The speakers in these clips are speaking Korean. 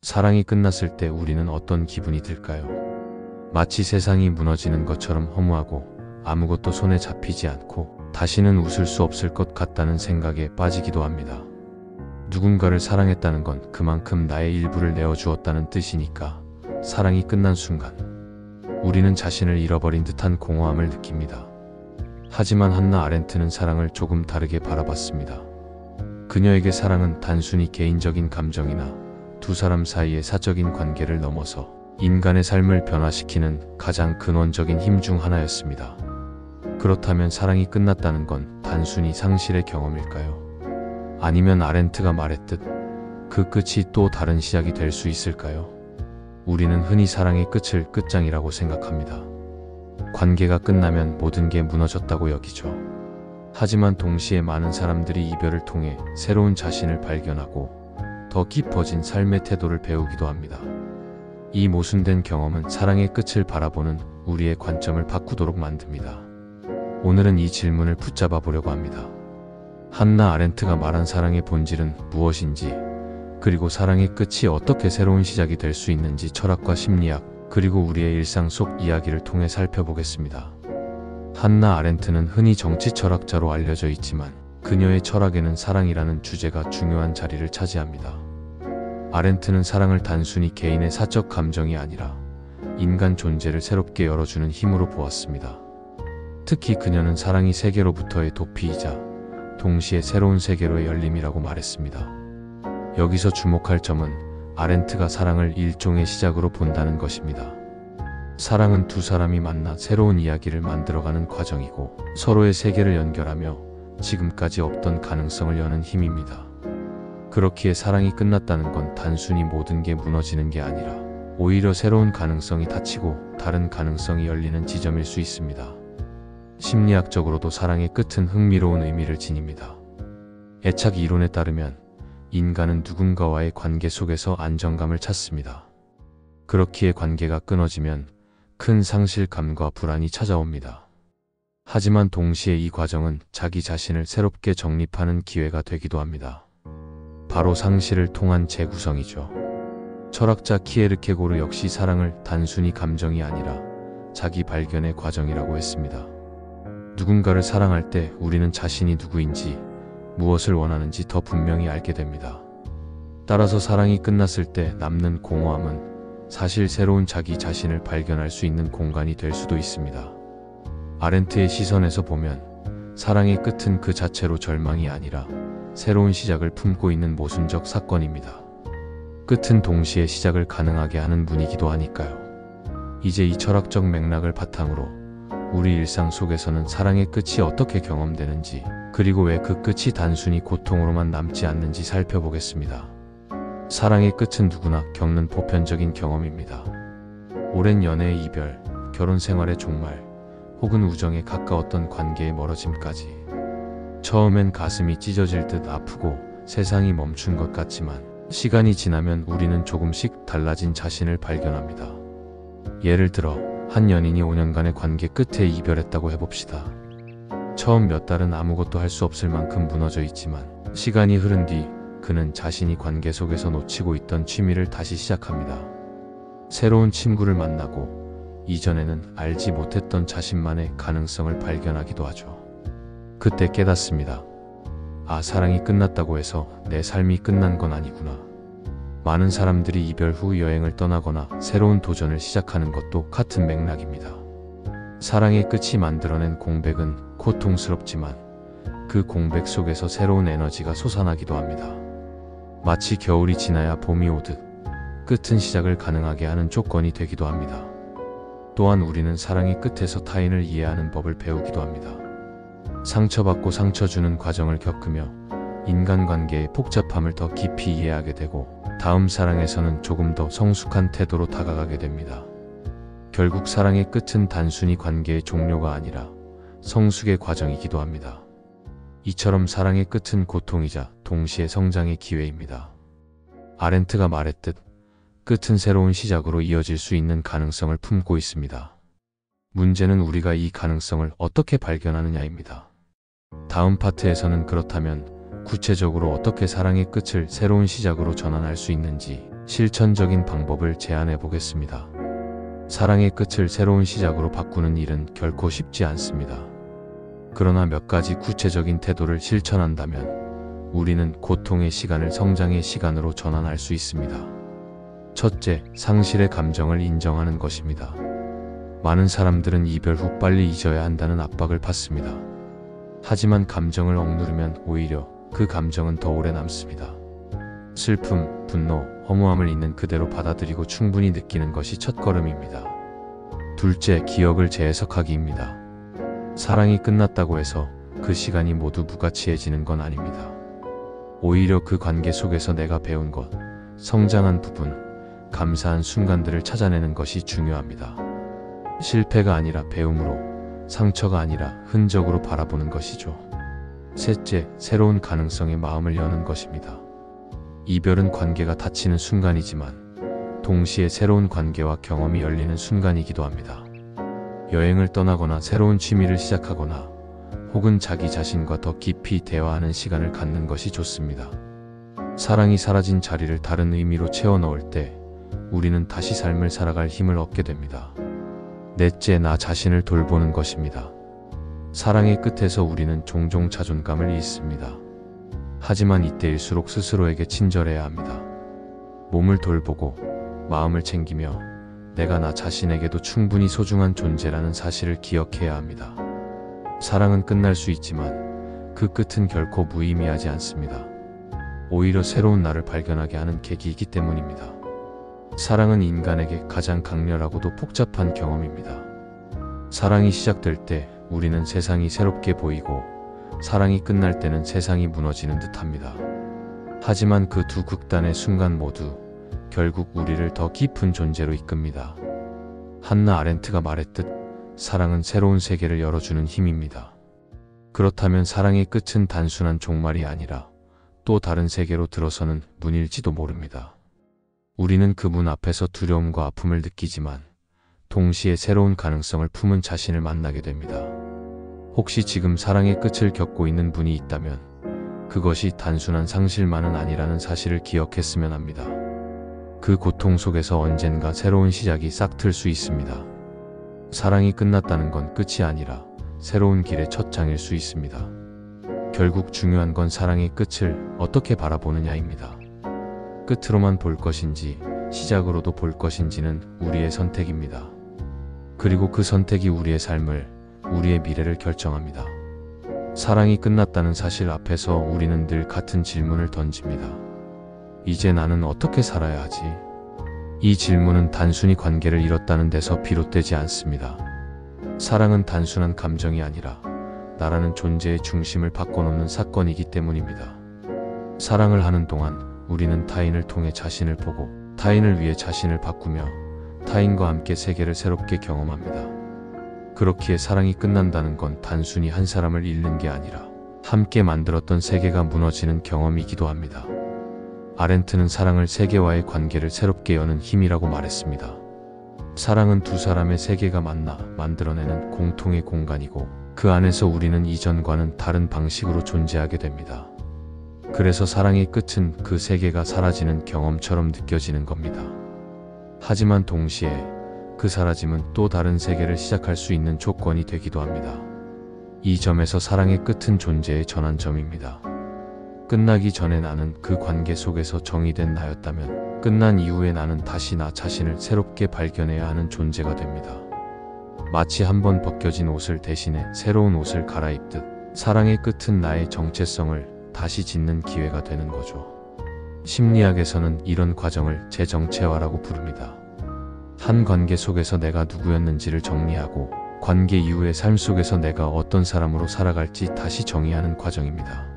사랑이 끝났을 때 우리는 어떤 기분이 들까요? 마치 세상이 무너지는 것처럼 허무하고 아무것도 손에 잡히지 않고 다시는 웃을 수 없을 것 같다는 생각에 빠지기도 합니다. 누군가를 사랑했다는 건 그만큼 나의 일부를 내어주었다는 뜻이니까 사랑이 끝난 순간 우리는 자신을 잃어버린 듯한 공허함을 느낍니다. 하지만 한나 아렌트는 사랑을 조금 다르게 바라봤습니다. 그녀에게 사랑은 단순히 개인적인 감정이나 두 사람 사이의 사적인 관계를 넘어서 인간의 삶을 변화시키는 가장 근원적인 힘 중 하나였습니다. 그렇다면 사랑이 끝났다는 건 단순히 상실의 경험일까요? 아니면 아렌트가 말했듯 그 끝이 또 다른 시작이 될 수 있을까요? 우리는 흔히 사랑의 끝을 끝장이라고 생각합니다. 관계가 끝나면 모든 게 무너졌다고 여기죠. 하지만 동시에 많은 사람들이 이별을 통해 새로운 자신을 발견하고 더 깊어진 삶의 태도를 배우기도 합니다. 이 모순된 경험은 사랑의 끝을 바라보는 우리의 관점을 바꾸도록 만듭니다. 오늘은 이 질문을 붙잡아 보려고 합니다. 한나 아렌트가 말한 사랑의 본질은 무엇인지, 그리고 사랑의 끝이 어떻게 새로운 시작이 될 수 있는지 철학과 심리학, 그리고 우리의 일상 속 이야기를 통해 살펴보겠습니다. 한나 아렌트는 흔히 정치 철학자로 알려져 있지만 그녀의 철학에는 사랑이라는 주제가 중요한 자리를 차지합니다. 아렌트는 사랑을 단순히 개인의 사적 감정이 아니라 인간 존재를 새롭게 열어주는 힘으로 보았습니다. 특히 그녀는 사랑이 세계로부터의 도피이자 동시에 새로운 세계로의 열림이라고 말했습니다. 여기서 주목할 점은 아렌트가 사랑을 일종의 시작으로 본다는 것입니다. 사랑은 두 사람이 만나 새로운 이야기를 만들어가는 과정이고 서로의 세계를 연결하며 지금까지 없던 가능성을 여는 힘입니다. 그렇기에 사랑이 끝났다는 건 단순히 모든 게 무너지는 게 아니라 오히려 새로운 가능성이 닫히고 다른 가능성이 열리는 지점일 수 있습니다. 심리학적으로도 사랑의 끝은 흥미로운 의미를 지닙니다. 애착 이론에 따르면 인간은 누군가와의 관계 속에서 안정감을 찾습니다. 그렇기에 관계가 끊어지면 큰 상실감과 불안이 찾아옵니다. 하지만 동시에 이 과정은 자기 자신을 새롭게 정립하는 기회가 되기도 합니다. 바로 상실을 통한 재구성이죠. 철학자 키에르케고르 역시 사랑을 단순히 감정이 아니라 자기 발견의 과정이라고 했습니다. 누군가를 사랑할 때 우리는 자신이 누구인지, 무엇을 원하는지 더 분명히 알게 됩니다. 따라서 사랑이 끝났을 때 남는 공허함은 사실 새로운 자기 자신을 발견할 수 있는 공간이 될 수도 있습니다. 아렌트의 시선에서 보면 사랑의 끝은 그 자체로 절망이 아니라 새로운 시작을 품고 있는 모순적 사건입니다. 끝은 동시에 시작을 가능하게 하는 문이기도 하니까요. 이제 이 철학적 맥락을 바탕으로 우리 일상 속에서는 사랑의 끝이 어떻게 경험되는지, 그리고 왜 그 끝이 단순히 고통으로만 남지 않는지 살펴보겠습니다. 사랑의 끝은 누구나 겪는 보편적인 경험입니다. 오랜 연애의 이별, 결혼 생활의 종말, 혹은 우정에 가까웠던 관계의 멀어짐까지. 처음엔 가슴이 찢어질 듯 아프고 세상이 멈춘 것 같지만 시간이 지나면 우리는 조금씩 달라진 자신을 발견합니다. 예를 들어 한 연인이 5년간의 관계 끝에 이별했다고 해봅시다. 처음 몇 달은 아무것도 할 수 없을 만큼 무너져 있지만 시간이 흐른 뒤 그는 자신이 관계 속에서 놓치고 있던 취미를 다시 시작합니다. 새로운 친구를 만나고 이전에는 알지 못했던 자신만의 가능성을 발견하기도 하죠. 그때 깨닫습니다. 아, 사랑이 끝났다고 해서 내 삶이 끝난 건 아니구나. 많은 사람들이 이별 후 여행을 떠나거나 새로운 도전을 시작하는 것도 같은 맥락입니다. 사랑의 끝이 만들어낸 공백은 고통스럽지만 그 공백 속에서 새로운 에너지가 솟아나기도 합니다. 마치 겨울이 지나야 봄이 오듯 끝은 시작을 가능하게 하는 조건이 되기도 합니다. 또한 우리는 사랑의 끝에서 타인을 이해하는 법을 배우기도 합니다. 상처받고 상처 주는 과정을 겪으며 인간관계의 복잡함을 더 깊이 이해하게 되고 다음 사랑에서는 조금 더 성숙한 태도로 다가가게 됩니다. 결국 사랑의 끝은 단순히 관계의 종료가 아니라 성숙의 과정이기도 합니다. 이처럼 사랑의 끝은 고통이자 동시에 성장의 기회입니다. 아렌트가 말했듯 끝은 새로운 시작으로 이어질 수 있는 가능성을 품고 있습니다. 문제는 우리가 이 가능성을 어떻게 발견하느냐입니다. 다음 파트에서는 그렇다면 구체적으로 어떻게 사랑의 끝을 새로운 시작으로 전환할 수 있는지, 실천적인 방법을 제안해 보겠습니다. 사랑의 끝을 새로운 시작으로 바꾸는 일은 결코 쉽지 않습니다. 그러나 몇 가지 구체적인 태도를 실천한다면 우리는 고통의 시간을 성장의 시간으로 전환할 수 있습니다. 첫째, 상실의 감정을 인정하는 것입니다. 많은 사람들은 이별 후 빨리 잊어야 한다는 압박을 받습니다. 하지만 감정을 억누르면 오히려 그 감정은 더 오래 남습니다. 슬픔, 분노, 허무함을 있는 그대로 받아들이고 충분히 느끼는 것이 첫걸음입니다. 둘째, 기억을 재해석하기입니다. 사랑이 끝났다고 해서 그 시간이 모두 무가치해지는 건 아닙니다. 오히려 그 관계 속에서 내가 배운 것, 성장한 부분, 감사한 순간들을 찾아내는 것이 중요합니다. 실패가 아니라 배움으로, 상처가 아니라 흔적으로 바라보는 것이죠. 셋째, 새로운 가능성에 마음을 여는 것입니다. 이별은 관계가 닫히는 순간이지만 동시에 새로운 관계와 경험이 열리는 순간이기도 합니다. 여행을 떠나거나 새로운 취미를 시작하거나 혹은 자기 자신과 더 깊이 대화하는 시간을 갖는 것이 좋습니다. 사랑이 사라진 자리를 다른 의미로 채워 넣을 때 우리는 다시 삶을 살아갈 힘을 얻게 됩니다. 넷째, 나 자신을 돌보는 것입니다. 사랑의 끝에서 우리는 종종 자존감을 잃습니다. 하지만 이때일수록 스스로에게 친절해야 합니다. 몸을 돌보고 마음을 챙기며 내가 나 자신에게도 충분히 소중한 존재라는 사실을 기억해야 합니다. 사랑은 끝날 수 있지만 그 끝은 결코 무의미하지 않습니다. 오히려 새로운 나를 발견하게 하는 계기이기 때문입니다. 사랑은 인간에게 가장 강렬하고도 복잡한 경험입니다. 사랑이 시작될 때 우리는 세상이 새롭게 보이고 사랑이 끝날 때는 세상이 무너지는 듯합니다. 하지만 그 두 극단의 순간 모두 결국 우리를 더 깊은 존재로 이끕니다. 한나 아렌트가 말했듯 사랑은 새로운 세계를 열어주는 힘입니다. 그렇다면 사랑의 끝은 단순한 종말이 아니라 또 다른 세계로 들어서는 문일지도 모릅니다. 우리는 그 문 앞에서 두려움과 아픔을 느끼지만 동시에 새로운 가능성을 품은 자신을 만나게 됩니다. 혹시 지금 사랑의 끝을 겪고 있는 분이 있다면 그것이 단순한 상실만은 아니라는 사실을 기억했으면 합니다. 그 고통 속에서 언젠가 새로운 시작이 싹틀 수 있습니다. 사랑이 끝났다는 건 끝이 아니라 새로운 길의 첫 장일 수 있습니다. 결국 중요한 건 사랑의 끝을 어떻게 바라보느냐입니다. 끝으로만 볼 것인지 시작으로도 볼 것인지는 우리의 선택입니다. 그리고 그 선택이 우리의 삶을, 우리의 미래를 결정합니다. 사랑이 끝났다는 사실 앞에서 우리는 늘 같은 질문을 던집니다. 이제 나는 어떻게 살아야 하지? 이 질문은 단순히 관계를 잃었다는 데서 비롯되지 않습니다. 사랑은 단순한 감정이 아니라 나라는 존재의 중심을 바꿔놓는 사건이기 때문입니다. 사랑을 하는 동안 우리는 타인을 통해 자신을 보고 타인을 위해 자신을 바꾸며 타인과 함께 세계를 새롭게 경험합니다. 그렇기에 사랑이 끝난다는 건 단순히 한 사람을 잃는 게 아니라 함께 만들었던 세계가 무너지는 경험이기도 합니다. 아렌트는 사랑을 세계와의 관계를 새롭게 여는 힘이라고 말했습니다. 사랑은 두 사람의 세계가 만나 만들어내는 공통의 공간이고 그 안에서 우리는 이전과는 다른 방식으로 존재하게 됩니다. 그래서 사랑의 끝은 그 세계가 사라지는 경험처럼 느껴지는 겁니다. 하지만 동시에 그 사라짐은 또 다른 세계를 시작할 수 있는 조건이 되기도 합니다. 이 점에서 사랑의 끝은 존재의 전환점입니다. 끝나기 전에 나는 그 관계 속에서 정의된 나였다면 끝난 이후에 나는 다시 나 자신을 새롭게 발견해야 하는 존재가 됩니다. 마치 한번 벗겨진 옷을 대신해 새로운 옷을 갈아입듯 사랑의 끝은 나의 정체성을 다시 짓는 기회가 되는 거죠. 심리학에서는 이런 과정을 재정체화라고 부릅니다. 한 관계 속에서 내가 누구였는지를 정리하고 관계 이후의 삶 속에서 내가 어떤 사람으로 살아갈지 다시 정의하는 과정입니다.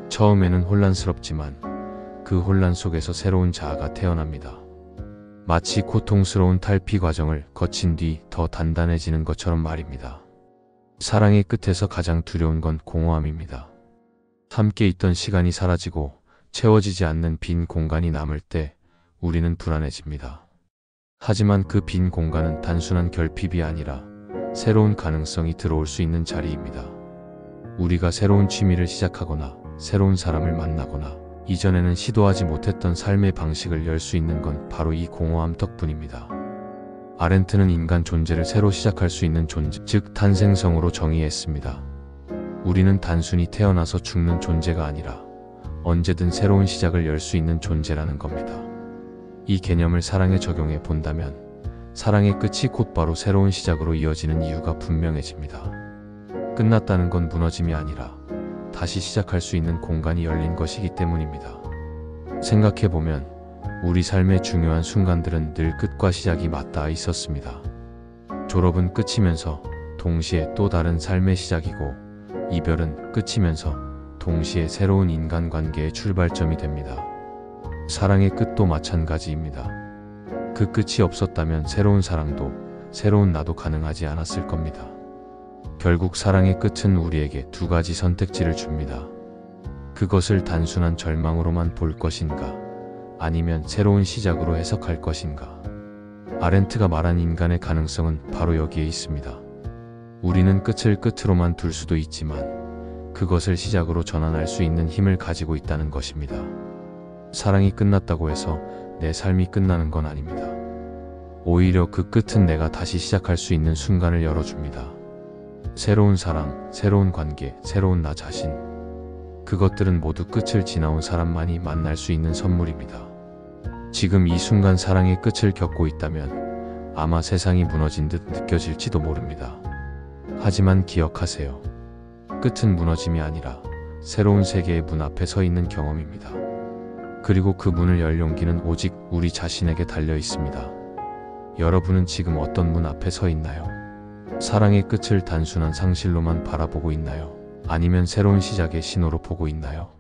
처음에는 혼란스럽지만 그 혼란 속에서 새로운 자아가 태어납니다. 마치 고통스러운 탈피 과정을 거친 뒤 더 단단해지는 것처럼 말입니다. 사랑의 끝에서 가장 두려운 건 공허함입니다. 함께 있던 시간이 사라지고 채워지지 않는 빈 공간이 남을 때 우리는 불안해집니다. 하지만 그 빈 공간은 단순한 결핍이 아니라 새로운 가능성이 들어올 수 있는 자리입니다. 우리가 새로운 취미를 시작하거나 새로운 사람을 만나거나 이전에는 시도하지 못했던 삶의 방식을 열 수 있는 건 바로 이 공허함 덕분입니다. 아렌트는 인간 존재를 새로 시작할 수 있는 존재, 즉 탄생성으로 정의했습니다. 우리는 단순히 태어나서 죽는 존재가 아니라 언제든 새로운 시작을 열 수 있는 존재라는 겁니다. 이 개념을 사랑에 적용해 본다면 사랑의 끝이 곧바로 새로운 시작으로 이어지는 이유가 분명해집니다. 끝났다는 건 무너짐이 아니라 다시 시작할 수 있는 공간이 열린 것이기 때문입니다. 생각해보면 우리 삶의 중요한 순간들은 늘 끝과 시작이 맞닿아 있었습니다. 졸업은 끝이면서 동시에 또 다른 삶의 시작이고, 이별은 끝이면서 동시에 새로운 인간관계의 출발점이 됩니다. 사랑의 끝도 마찬가지입니다. 그 끝이 없었다면 새로운 사랑도 새로운 나도 가능하지 않았을 겁니다. 결국 사랑의 끝은 우리에게 두 가지 선택지를 줍니다. 그것을 단순한 절망으로만 볼 것인가, 아니면 새로운 시작으로 해석할 것인가. 아렌트가 말한 인간의 가능성은 바로 여기에 있습니다. 우리는 끝을 끝으로만 둘 수도 있지만 그것을 시작으로 전환할 수 있는 힘을 가지고 있다는 것입니다. 사랑이 끝났다고 해서 내 삶이 끝나는 건 아닙니다. 오히려 그 끝은 내가 다시 시작할 수 있는 순간을 열어줍니다. 새로운 사랑, 새로운 관계, 새로운 나 자신. 그것들은 모두 끝을 지나온 사람만이 만날 수 있는 선물입니다. 지금 이 순간 사랑의 끝을 겪고 있다면 아마 세상이 무너진 듯 느껴질지도 모릅니다. 하지만 기억하세요. 끝은 무너짐이 아니라 새로운 세계의 문 앞에 서 있는 경험입니다. 그리고 그 문을 열 용기는 오직 우리 자신에게 달려 있습니다. 여러분은 지금 어떤 문 앞에 서 있나요? 사랑의 끝을 단순한 상실로만 바라보고 있나요? 아니면 새로운 시작의 신호로 보고 있나요?